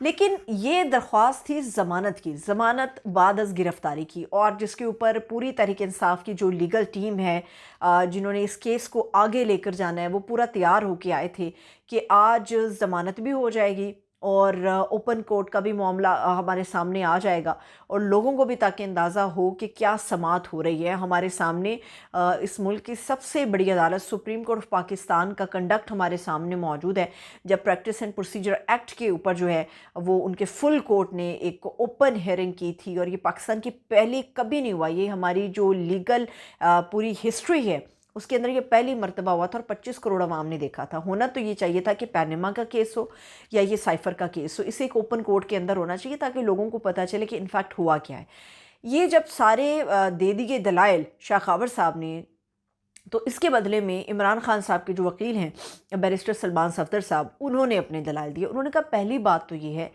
لیکن یہ درخواست تھی ضمانت کی، ضمانت بعد از گرفتاری کی، اور جس کے اوپر پوری تحریک انصاف کی جو لیگل ٹیم ہے جنہوں نے اس کیس کو آگے لے کر جانا ہے، وہ پورا تیار ہو کے آئے تھے کہ آج ضمانت بھی ہو جائے گی اور اوپن کورٹ کا بھی معاملہ ہمارے سامنے آ جائے گا، اور لوگوں کو بھی تاکہ اندازہ ہو کہ کیا سماعت ہو رہی ہے ہمارے سامنے۔ اس ملک کی سب سے بڑی عدالت سپریم کورٹ آف پاکستان کا کنڈکٹ ہمارے سامنے موجود ہے، جب پریکٹس اینڈ پروسیجر ایکٹ کے اوپر جو ہے وہ ان کے فل کورٹ نے ایک اوپن ہیئرنگ کی تھی، اور یہ پاکستان کی پہلی کبھی نہیں ہوا، یہ ہماری جو لیگل پوری ہسٹری ہے اس کے اندر یہ پہلی مرتبہ ہوا تھا، اور 25 کروڑ عوام نے دیکھا تھا۔ ہونا تو یہ چاہیے تھا کہ پینما کا کیس ہو یا یہ سائفر کا کیس ہو، اسے ایک اوپن کورٹ کے اندر ہونا چاہیے تاکہ لوگوں کو پتہ چلے کہ انفیکٹ ہوا کیا ہے۔ یہ جب سارے دے دیے دلائل شاہ خاور صاحب نے، تو اس کے بدلے میں عمران خان صاحب کے جو وکیل ہیں بیرسٹر سلمان صفدر صاحب، انہوں نے اپنے دلائل دیے۔ انہوں نے کہا پہلی بات تو یہ ہے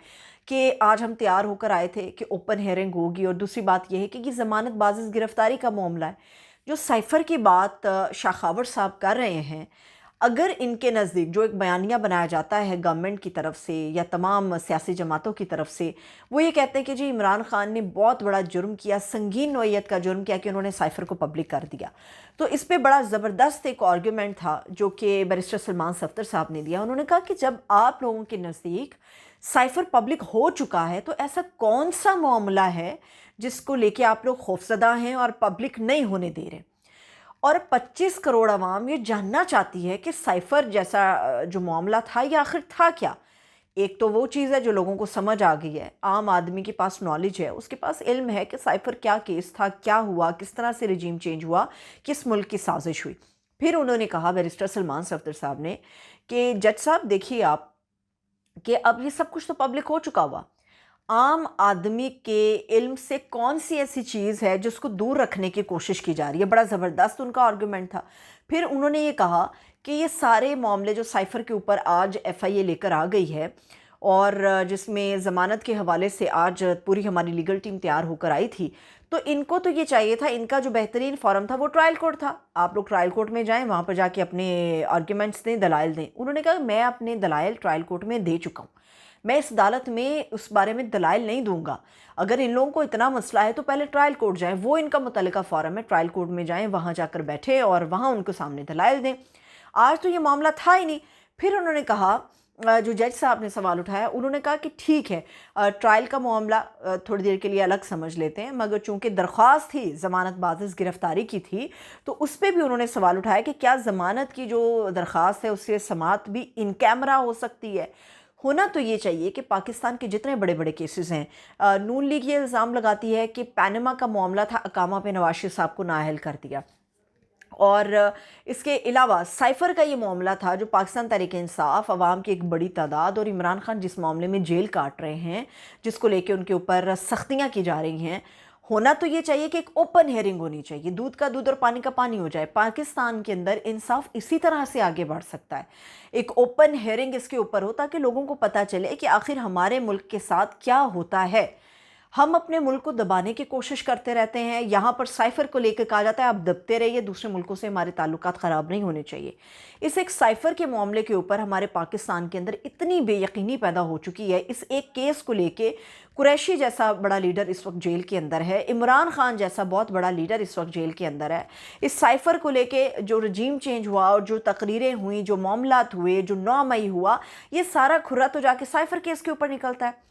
کہ آج ہم تیار ہو کر آئے تھے کہ اوپن ہیئرنگ ہوگی، اور دوسری بات یہ ہے کہ یہ ضمانت باز از گرفتاری کا معاملہ ہے۔ جو سائفر کی بات شاہ خاور صاحب کر رہے ہیں، اگر ان کے نزدیک جو ایک بیانیہ بنایا جاتا ہے گورنمنٹ کی طرف سے یا تمام سیاسی جماعتوں کی طرف سے، وہ یہ کہتے ہیں کہ جی عمران خان نے بہت بڑا جرم کیا، سنگین نوعیت کا جرم کیا کہ انہوں نے سائفر کو پبلک کر دیا، تو اس پہ بڑا زبردست ایک آرگیومنٹ تھا جو کہ بیرسٹر سلمان صفدر صاحب نے دیا۔ انہوں نے کہا کہ جب آپ لوگوں کے نزدیک سائفر پبلک ہو چکا ہے تو ایسا کون سا معاملہ ہے جس کو لے کے آپ لوگ خوفزدہ ہیں اور پبلک نہیں ہونے دے رہے؟ اور 25 کروڑ عوام یہ جاننا چاہتی ہے کہ سائفر جیسا جو معاملہ تھا یہ آخر تھا کیا۔ ایک تو وہ چیز ہے جو لوگوں کو سمجھ آ گئی ہے، عام آدمی کے پاس نالج ہے، اس کے پاس علم ہے کہ سائفر کیا کیس تھا، کیا ہوا، کس طرح سے رجیم چینج ہوا، کس ملک کی سازش ہوئی۔ پھر انہوں نے کہا بیرسٹر سلمان صفدر صاحب نے کہ جج صاحب دیکھیے آپ کہ اب یہ سب کچھ تو پبلک ہو چکا ہوا، عام آدمی کے علم سے کون سی ایسی چیز ہے جس کو دور رکھنے کی کوشش کی جا رہی ہے۔ بڑا زبردست ان کا آرگومنٹ تھا۔ پھر انہوں نے یہ کہا کہ یہ سارے معاملے جو سائفر کے اوپر آج ایف آئی اے لے کر آ گئی ہے، اور جس میں ضمانت کے حوالے سے آج پوری ہماری لیگل ٹیم تیار ہو کر آئی تھی، تو ان کو تو یہ چاہیے تھا، ان کا جو بہترین فورم تھا وہ ٹرائل کورٹ تھا۔ آپ لوگ ٹرائل کورٹ میں جائیں، وہاں پر جا کے اپنے آرگیومنٹس دیں، دلائل دیں۔ انہوں نے کہا میں اپنے دلائل ٹرائل کورٹ میں دے چکا ہوں، میں اس عدالت میں اس بارے میں دلائل نہیں دوں گا۔ اگر ان لوگوں کو اتنا مسئلہ ہے تو پہلے ٹرائل کورٹ جائیں، وہ ان کا متعلقہ فورم ہے، ٹرائل کورٹ میں جائیں، وہاں جا کر بیٹھے اور وہاں ان کو سامنے دلائل دیں۔ آج تو یہ معاملہ تھا ہی نہیں۔ پھر انہوں نے کہا، جو جج صاحب نے سوال اٹھایا، انہوں نے کہا کہ ٹھیک ہے ٹرائل کا معاملہ تھوڑی دیر کے لیے الگ سمجھ لیتے ہیں، مگر چونکہ درخواست تھی ضمانت بازز گرفتاری کی تھی، تو اس پہ بھی انہوں نے سوال اٹھایا کہ کیا ضمانت کی جو درخواست ہے اس سے سماعت بھی ان کیمرہ ہو سکتی ہے؟ ہونا تو یہ چاہیے کہ پاکستان کے جتنے بڑے بڑے کیسز ہیں، نون لیگ یہ الزام لگاتی ہے کہ پینما کا معاملہ تھا، اقامہ پہ نواز شریف صاحب کو نااہل کر دیا، اور اس کے علاوہ سائفر کا یہ معاملہ تھا جو پاکستان تحریک انصاف، عوام کی ایک بڑی تعداد، اور عمران خان جس معاملے میں جیل کاٹ رہے ہیں، جس کو لے کے ان کے اوپر سختیاں کی جا رہی ہیں۔ ہونا تو یہ چاہیے کہ ایک اوپن ہیئرنگ ہونی چاہیے، دودھ کا دودھ اور پانی کا پانی ہو جائے۔ پاکستان کے اندر انصاف اسی طرح سے آگے بڑھ سکتا ہے، ایک اوپن ہیئرنگ اس کے اوپر ہو تاکہ لوگوں کو پتہ چلے کہ آخر ہمارے ملک کے ساتھ کیا ہوتا ہے۔ ہم اپنے ملک کو دبانے کی کوشش کرتے رہتے ہیں، یہاں پر سائفر کو لے کے کہا جاتا ہے آپ دبتے رہیے، دوسرے ملکوں سے ہمارے تعلقات خراب نہیں ہونے چاہیے۔ اس ایک سائفر کے معاملے کے اوپر ہمارے پاکستان کے اندر اتنی بے یقینی پیدا ہو چکی ہے، اس ایک کیس کو لے کے قریشی جیسا بڑا لیڈر اس وقت جیل کے اندر ہے، عمران خان جیسا بہت بڑا لیڈر اس وقت جیل کے اندر ہے۔ اس سائفر کو لے کے جو رجیم چینج ہوا اور جو تقریریں ہوئیں، جو معاملات ہوئے، جو 9 مئی ہوا، یہ سارا کھرا تو جا کے سائفر کیس کے اوپر نکلتا ہے۔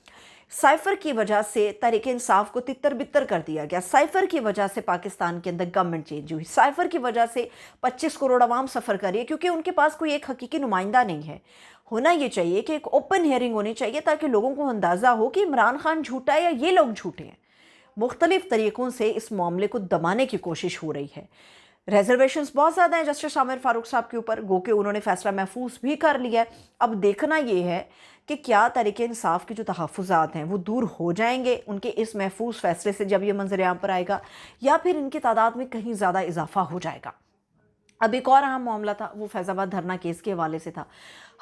سائفر کی وجہ سے تحریک انصاف کو تتر بتر کر دیا گیا، سائفر کی وجہ سے پاکستان کے اندر گورنمنٹ چینج ہوئی، سائفر کی وجہ سے 25 کروڑ عوام سفر کر رہی ہے، کیونکہ ان کے پاس کوئی ایک حقیقی نمائندہ نہیں ہے۔ ہونا یہ چاہیے کہ ایک اوپن ہیئرنگ ہونی چاہیے تاکہ لوگوں کو اندازہ ہو کہ عمران خان جھوٹا ہے یا یہ لوگ جھوٹے ہیں۔ مختلف طریقوں سے اس معاملے کو دبانے کی کوشش ہو رہی ہے۔ ریزرویشنز بہت زیادہ ہیں جسٹس عامر فاروق صاحب کے اوپر، گو کہ انہوں نے فیصلہ محفوظ بھی کر لیا ہے۔ اب دیکھنا یہ ہے کہ کیا تحریک انصاف کے جو تحفظات ہیں وہ دور ہو جائیں گے ان کے اس محفوظ فیصلے سے جب یہ منظر عام پر آئے گا، یا پھر ان کی تعداد میں کہیں زیادہ اضافہ ہو جائے گا۔ اب ایک اور اہم معاملہ تھا، وہ فیض آباد دھرنا کیس کے حوالے سے تھا۔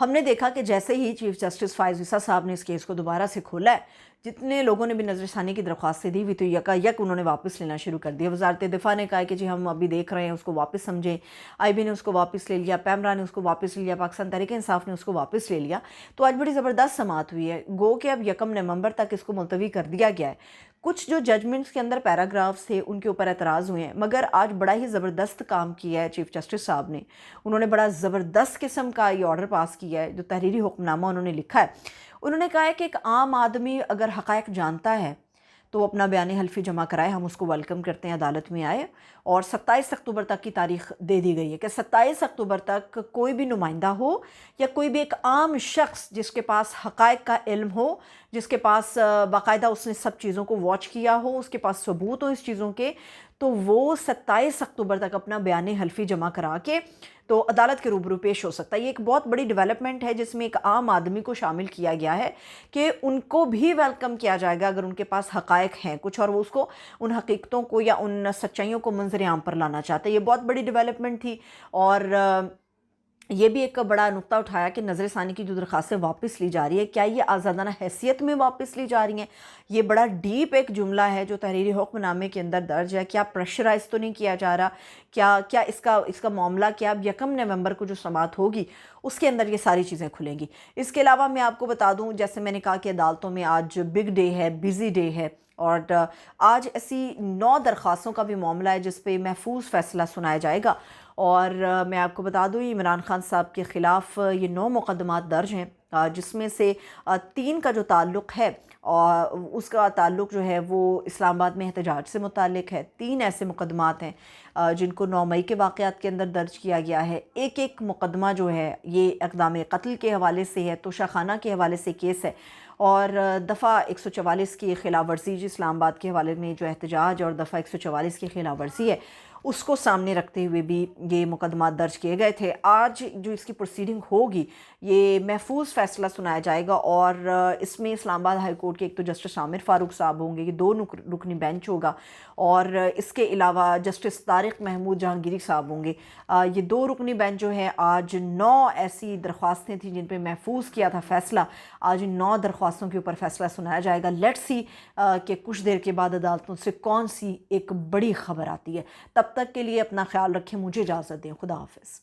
ہم نے دیکھا کہ جیسے ہی چیف جسٹس فائز عیسیٰ صاحب نے اس کیس کو دوبارہ سے کھولا ہے، جتنے لوگوں نے بھی نظر ثانی کی درخواستیں دی ہوئی تو یکا یک انہوں نے واپس لینا شروع کر دیا. وزارت دفاع نے کہا کہ جی ہم ابھی دیکھ رہے ہیں، اس کو واپس سمجھیں. آئی بی نے اس کو واپس لے لیا، پیمرا نے اس کو واپس لے لیا، پاکستان تحریک انصاف نے اس کو واپس لے لیا. تو آج بڑی زبردست سماعت ہوئی ہے. گو کہ اب 1 نومبر تک اس کو ملتوی کر دیا گیا ہے. کچھ جو ججمنٹس کے اندر پیراگرافز تھے ان کے اوپر اعتراض ہوئے ہیں، مگر آج بڑا ہی زبردست کام کیا ہے چیف جسٹس صاحب نے. انہوں نے بڑا زبردست قسم کا یہ آرڈر پاس کیا ہے. جو تحریری حکم نامہ انہوں نے لکھا ہے، انہوں نے کہا ہے کہ ایک عام آدمی اگر حقائق جانتا ہے تو اپنا بیان حلفی جمع کرائے. ہم اس کو ویلکم کرتے ہیں، عدالت میں آئے. اور 27 اکتوبر تک کی تاریخ دے دی گئی ہے کہ 27 اکتوبر تک کوئی بھی نمائندہ ہو یا کوئی بھی ایک عام شخص جس کے پاس حقائق کا علم ہو، جس کے پاس باقاعدہ اس نے سب چیزوں کو واچ کیا ہو، اس کے پاس ثبوت ہو اس چیزوں کے، تو وہ 27 اکتوبر تک اپنا بیان حلفی جمع کرا کے تو عدالت کے روبرو پیش ہو سکتا ہے. یہ ایک بہت بڑی ڈیولپمنٹ ہے جس میں ایک عام آدمی کو شامل کیا گیا ہے کہ ان کو بھی ویلکم کیا جائے گا اگر ان کے پاس حقائق ہیں کچھ، اور وہ اس کو ان حقیقتوں کو یا ان سچائیوں کو منظر عام پر لانا چاہتے ہیں. یہ بہت بڑی ڈیولپمنٹ تھی. اور یہ بھی ایک بڑا نقطہ اٹھایا کہ نظر ثانی کی جو درخواستیں واپس لی جا رہی ہے، کیا یہ آزادانہ حیثیت میں واپس لی جا رہی ہیں؟ یہ بڑا ڈیپ ایک جملہ ہے جو تحریری حکم نامے کے اندر درج ہے. کیا پریشرائز تو نہیں کیا جا رہا؟ کیا اس کا معاملہ کیا اب 1 نومبر کو جو سماعت ہوگی اس کے اندر یہ ساری چیزیں کھلیں گی. اس کے علاوہ میں آپ کو بتا دوں، جیسے میں نے کہا کہ عدالتوں میں آج بگ ڈے ہے، بزی ڈے ہے، اور آج ایسی 9 درخواستوں کا بھی معاملہ ہے جس پہ محفوظ فیصلہ سنایا جائے گا. اور میں آپ کو بتا دوں عمران خان صاحب کے خلاف یہ 9 مقدمات درج ہیں، جس میں سے 3 کا جو تعلق ہے اور اس کا تعلق جو ہے وہ اسلام آباد میں احتجاج سے متعلق ہے. 3 ایسے مقدمات ہیں جن کو 9 مئی کے واقعات کے اندر درج کیا گیا ہے. ایک مقدمہ جو ہے یہ اقدام قتل کے حوالے سے ہے، توشہ خانہ کے حوالے سے کیس ہے، اور دفعہ 144 کی خلاف ورزی جو اسلام آباد کے حوالے میں جو احتجاج اور دفعہ 144 کی خلاف ورزی ہے اس کو سامنے رکھتے ہوئے بھی یہ مقدمات درج کیے گئے تھے. آج جو اس کی پروسیڈنگ ہوگی یہ محفوظ فیصلہ سنایا جائے گا، اور اس میں اسلام آباد ہائی کورٹ کے ایک تو جسٹس عامر فاروق صاحب ہوں گے، یہ 2 رکنی بینچ ہوگا، اور اس کے علاوہ جسٹس طارق محمود جہانگیری صاحب ہوں گے. یہ 2 رکنی بینچ جو ہے آج 9 ایسی درخواستیں تھیں جن پہ محفوظ کیا تھا فیصلہ. آج 9 درخواستوں کے اوپر فیصلہ سنایا جائے گا. لیٹس سی کہ کچھ دیر کے بعد عدالتوں سے کون سی ایک بڑی خبر آتی ہے. تب تک کے لیے اپنا خیال رکھیں. مجھے اجازت دیں. خدا حافظ.